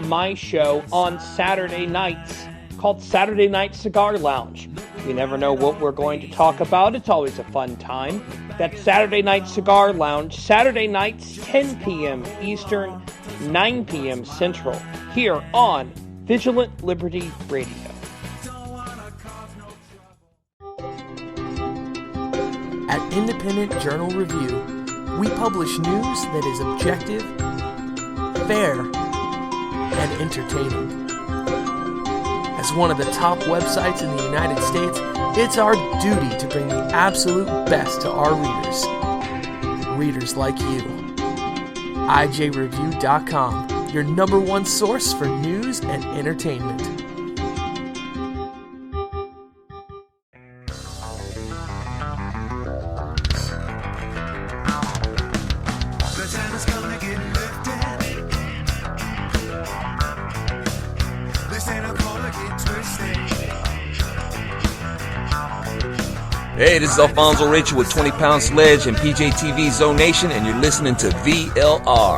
my show on Saturday nights called Saturday Night Cigar Lounge. You never know what we're going to talk about. It's always a fun time. That's Saturday Night Cigar Lounge, Saturday nights, 10 p.m. Eastern, 9 p.m. Central, here on Vigilant Liberty Radio. At Independent Journal Review, we publish news that is objective, fair, and entertaining. As one of the top websites in the United States, it's our duty to bring the absolute best to our readers. Readers like you. IJReview.com, your number one source for news and entertainment. Hey, this is Alfonso Rachel with 20 Pound Sledge and PJTV Zone Nation, and you're listening to VLR.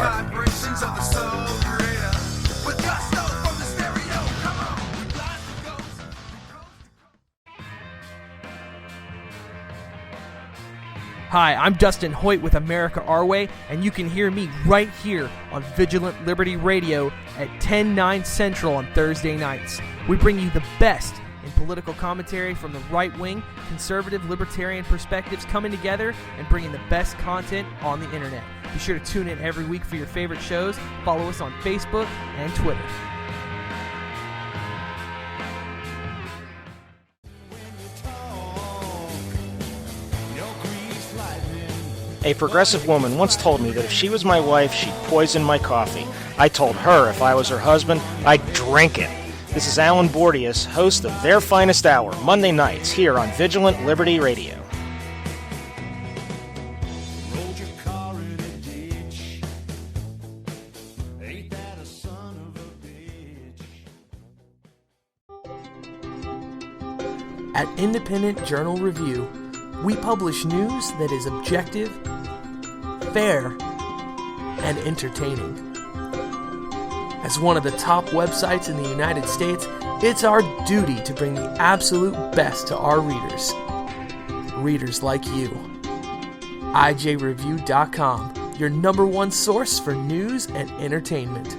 Hi, I'm Dustin Hoyt with America Our Way, and you can hear me right here on Vigilant Liberty Radio at 10/9 Central on Thursday nights. We bring you the best in political commentary from the right-wing, conservative, libertarian perspectives coming together and bringing the best content on the internet. Be sure to tune in every week for your favorite shows. Follow us on Facebook and Twitter. A progressive woman once told me that if she was my wife, she'd poison my coffee. I told her if I was her husband, I'd drink it. This is Alan Bordius, host of Their Finest Hour, Monday nights here on Vigilant Liberty Radio. At Independent Journal Review, we publish news that is objective, fair, and entertaining. As one of the top websites in the United States, it's our duty to bring the absolute best to our readers. Readers like you. IJReview.com, your number one source for news and entertainment.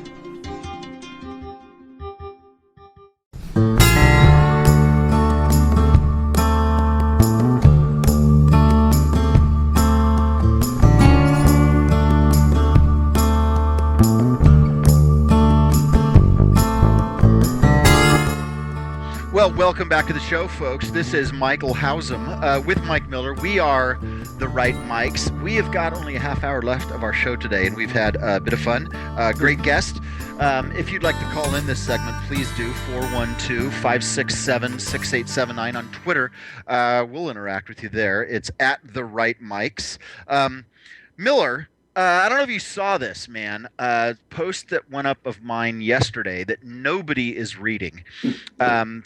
Well, welcome back to the show, folks. This is Michael Hausum with Mike Miller. We are the Right Mics. We have got only a half hour left of our show today, and we've had a bit of fun. Great guest. If you'd like to call in this segment, please do 412-567-6879 on Twitter. We'll interact with you there. It's at the Right Mics. Miller, I don't know if you saw this, man. Post that went up of mine yesterday that nobody is reading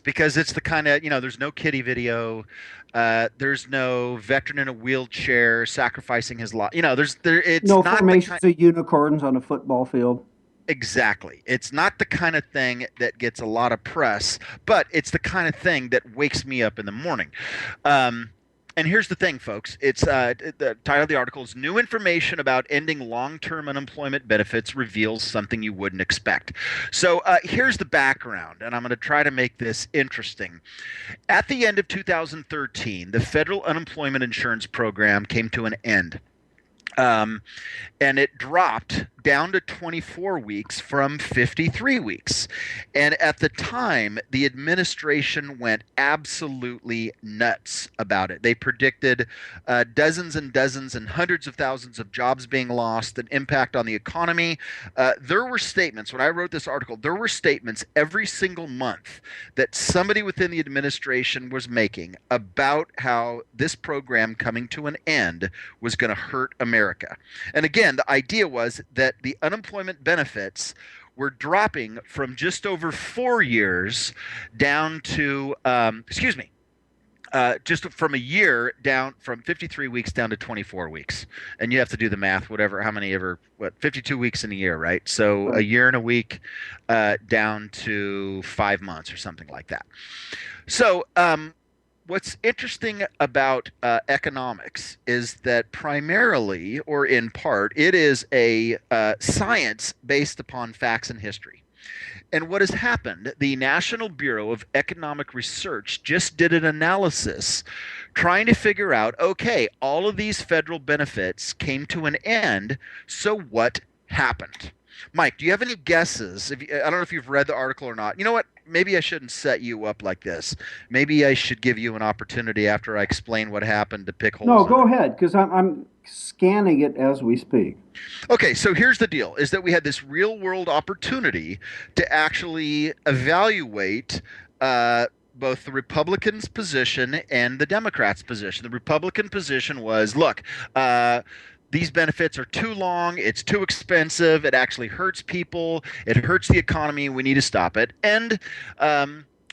because it's the kind of, there's no kitty video. There's no veteran in a wheelchair sacrificing his life. It's no not formations of unicorns on a football field. Exactly. It's not the kind of thing that gets a lot of press, but it's the kind of thing that wakes me up in the morning. And here's the thing, folks. It's the title of the article is "New Information About Ending Long-Term Unemployment Benefits Reveals Something You Wouldn't Expect." So here's the background, and I'm going to try to make this interesting. At the end of 2013, the federal unemployment insurance program came to an end. And it dropped down to 24 weeks from 53 weeks. And at the time, the administration went absolutely nuts about it. They predicted dozens and dozens and hundreds of thousands of jobs being lost, an impact on the economy. There were statements, when I wrote this article, there were statements every single month that somebody within the administration was making about how this program coming to an end was going to hurt America. And again, the idea was that the unemployment benefits were dropping from just over 4 years down to, just from a year down from 53 weeks down to 24 weeks. And you have to do the math, whatever, 52 weeks in a year, right? So a year and a week down to 5 months or something like that. So what's interesting about economics is that primarily, or in part, it is a science based upon facts and history. And what has happened, the National Bureau of Economic Research just did an analysis trying to figure out, okay, all of these federal benefits came to an end, so what happened? Mike, do you have any guesses? I don't know if you've read the article or not. You know what? Maybe I shouldn't set you up like this. Maybe I should give you an opportunity after I explain what happened to pick holes. No, go ahead, because I'm scanning it as we speak. Okay, so here's the deal, is that we had this real-world opportunity to actually evaluate both the Republicans' position and the Democrats' position. The Republican position was, look, these benefits are too long, it's too expensive, it actually hurts people, it hurts the economy, we need to stop it. And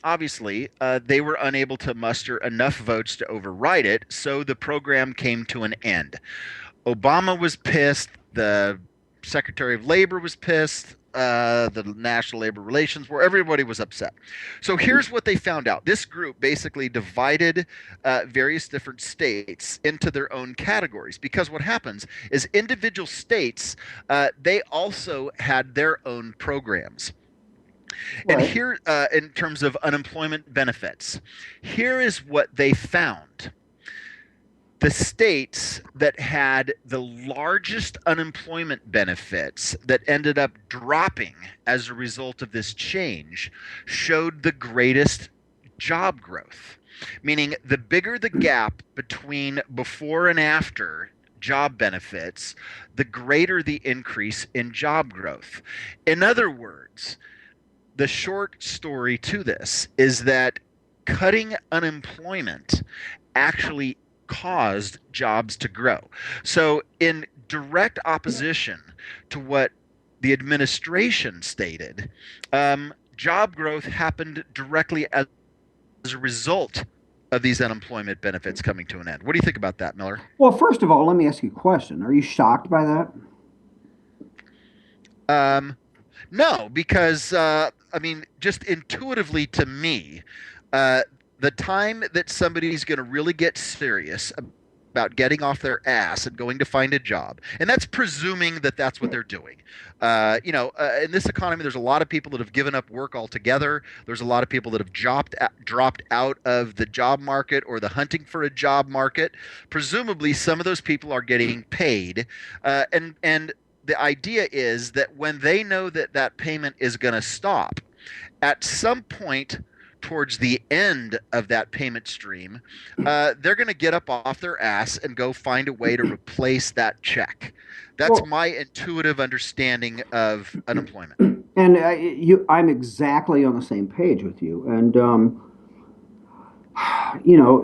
obviously, they were unable to muster enough votes to override it, so the program came to an end. Obama was pissed, the Secretary of Labor was pissed, the National Labor Relations Board, everybody was upset. So here's what they found out. This group basically divided various different states into their own categories, because what happens is individual states, they also had their own programs. And here, in terms of unemployment benefits, here is what they found. The states that had the largest unemployment benefits that ended up dropping as a result of this change showed the greatest job growth, meaning the bigger the gap between before and after job benefits, the greater the increase in job growth. In other words, the short story to this is that cutting unemployment actually caused jobs to grow. So in direct opposition to what the administration stated, job growth happened directly as a result of these unemployment benefits coming to an end. What do you think about that, Miller? Well, first of all, let me ask you a question. Are you shocked by that? No, because, just intuitively to me, the time that somebody's going to really get serious about getting off their ass and going to find a job, and that's presuming that that's what they're doing. In this economy, there's a lot of people that have given up work altogether. There's a lot of people that have dropped out of the job market or the hunting for a job market. Presumably, some of those people are getting paid, and the idea is that when they know that that payment is going to stop, at some point towards the end of that payment stream, they're going to get up off their ass and go find a way to replace that check. That's my intuitive understanding of unemployment. And I'm exactly on the same page with you. And,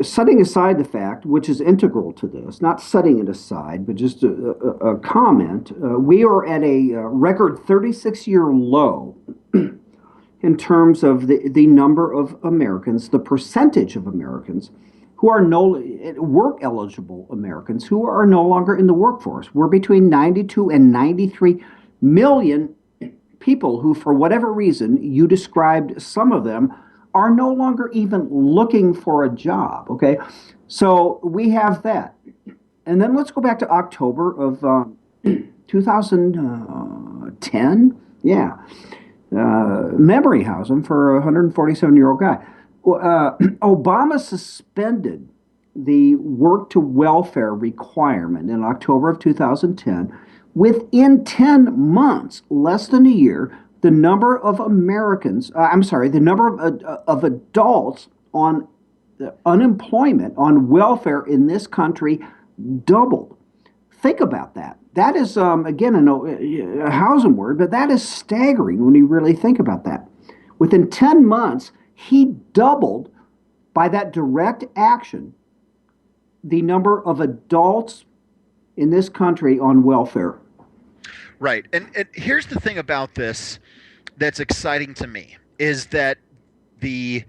setting aside the fact, which is integral to this, not setting it aside, but just a comment, we are at a record 36-year low in terms of the number of Americans, the percentage of Americans who are work-eligible Americans who are no longer in the workforce. We're between 92 and 93 million people who, for whatever reason, you described some of them, are no longer even looking for a job, okay? So we have that. And then let's go back to October of 2010. Yeah. Memory housing for a 147-year-old guy. Obama suspended the work to welfare requirement in October of 2010. Within 10 months, less than a year, the number of the number of adults on unemployment, on welfare in this country doubled. Think about that. That is, again, a housing word, but that is staggering when you really think about that. Within 10 months, he doubled, by that direct action, the number of adults in this country on welfare. Right. And here's the thing about this that's exciting to me, is that the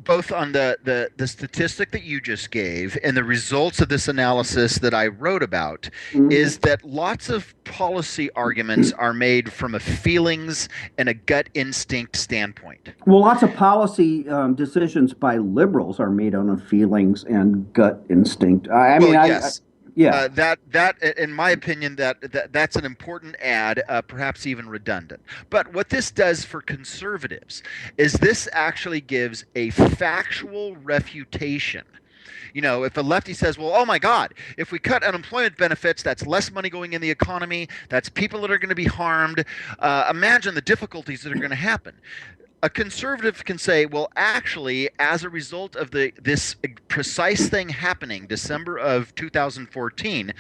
both on the statistic that you just gave and the results of this analysis that I wrote about, is that lots of policy arguments are made from a feelings and a gut instinct standpoint. Well, lots of policy decisions by liberals are made on feelings and gut instinct. Yes. Yeah. That in my opinion, that's an important add, perhaps even redundant. But what this does for conservatives is this actually gives a factual refutation. If a lefty says, well, oh my God, if we cut unemployment benefits, that's less money going in the economy, that's people that are going to be harmed. Imagine the difficulties that are going to happen. A conservative can say, well, actually, as a result of this precise thing happening, December of 2014,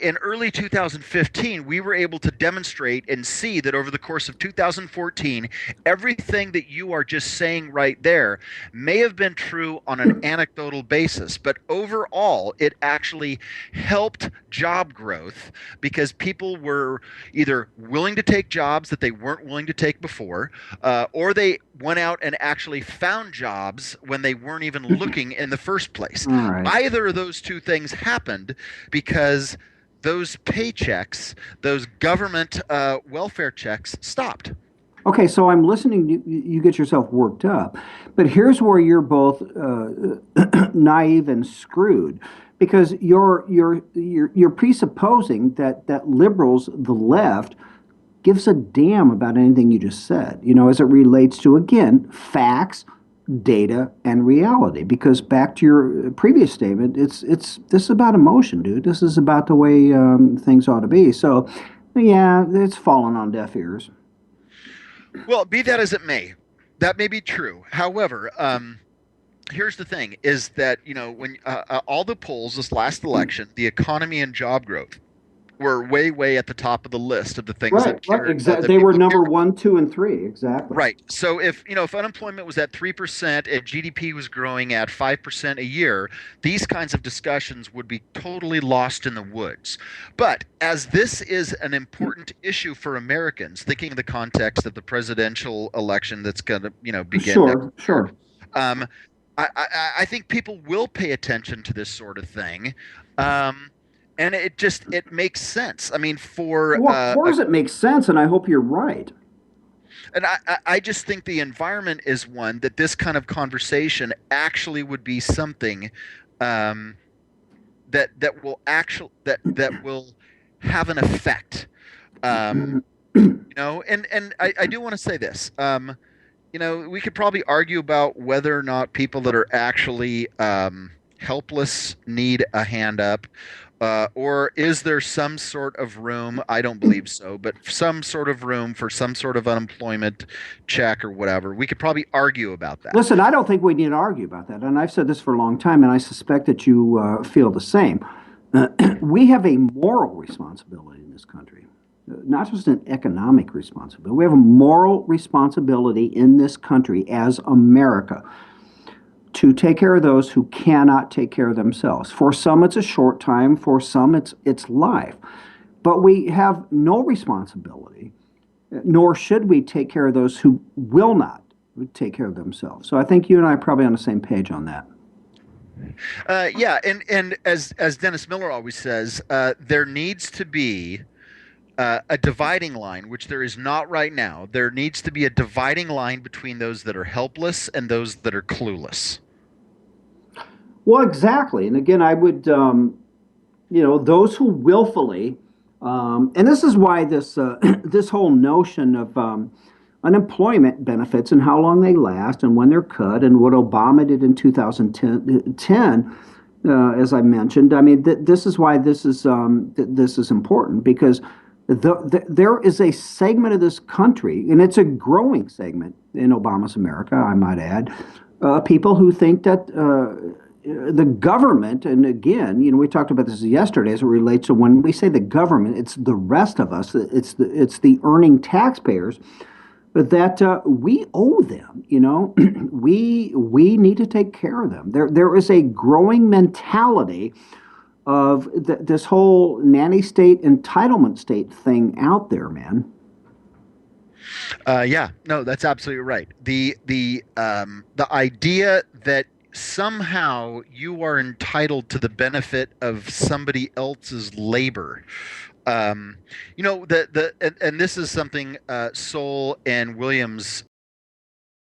in early 2015, we were able to demonstrate and see that over the course of 2014, everything that you are just saying right there may have been true on an anecdotal basis, but overall, it actually helped job growth because people were either willing to take jobs that they weren't willing to take before, or they went out and actually found jobs when they weren't even looking in the first place. Right. Either of those two things happened because those paychecks, those government welfare checks stopped. Okay, so I'm listening. You get yourself worked up, but here's where you're both naive and screwed, because you're presupposing that liberals, the left, gives a damn about anything you just said, as it relates to, again, facts, data, and reality. Because back to your previous statement, this is about emotion, dude. This is about the way things ought to be. So, yeah, it's fallen on deaf ears. Well, be that as it may, that may be true. However, here's the thing: is that when all the polls this last election, the economy and job growth were way at the top of the list of the things that carried. Exactly. They were number 1, 2, and 3. Exactly. Right. So if unemployment was at 3% and GDP was growing at 5% a year, these kinds of discussions would be totally lost in the woods. But as this is an important issue for Americans, thinking in the context of the presidential election that's going to begin. Sure. I think people will pay attention to this sort of thing. And it makes sense. I mean, of course it makes sense, and I hope you're right. And I just think the environment is one that this kind of conversation actually would be something that will have an effect. And I do want to say this. We could probably argue about whether or not people that are actually helpless need a hand up. Or is there some sort of room? I don't believe so, but some sort of room for some sort of unemployment check or whatever. We could probably argue about that. Listen, I don't think we need to argue about that. And I've said this for a long time, and I suspect that you feel the same. We have a moral responsibility in this country, not just an economic responsibility. We have a moral responsibility in this country as America to take care of those who cannot take care of themselves. For some, it's a short time. For some, it's life. But we have no responsibility, nor should we take care of those who will not take care of themselves. So I think you and I are probably on the same page on that. Yeah, and as Dennis Miller always says, there needs to be a dividing line, which there is not right now. There needs to be a dividing line between those that are helpless and those that are clueless. Well, exactly. And again, I would, those who willfully, and this is why this this whole notion of unemployment benefits and how long they last and when they're cut and what Obama did in 2010, as I mentioned, I mean, this is why this is important, because there is a segment of this country, and it's a growing segment in Obama's America, I might add, people who think that the government, and again, we talked about this yesterday as it relates to when we say the government, it's the rest of us, it's the earning taxpayers, that we owe them. We need to take care of them. There is a growing mentality of this whole nanny state, entitlement state thing out there, man. Yeah, no, that's absolutely right. The idea that somehow you are entitled to the benefit of somebody else's labor. You know, and this is something Soule and Williams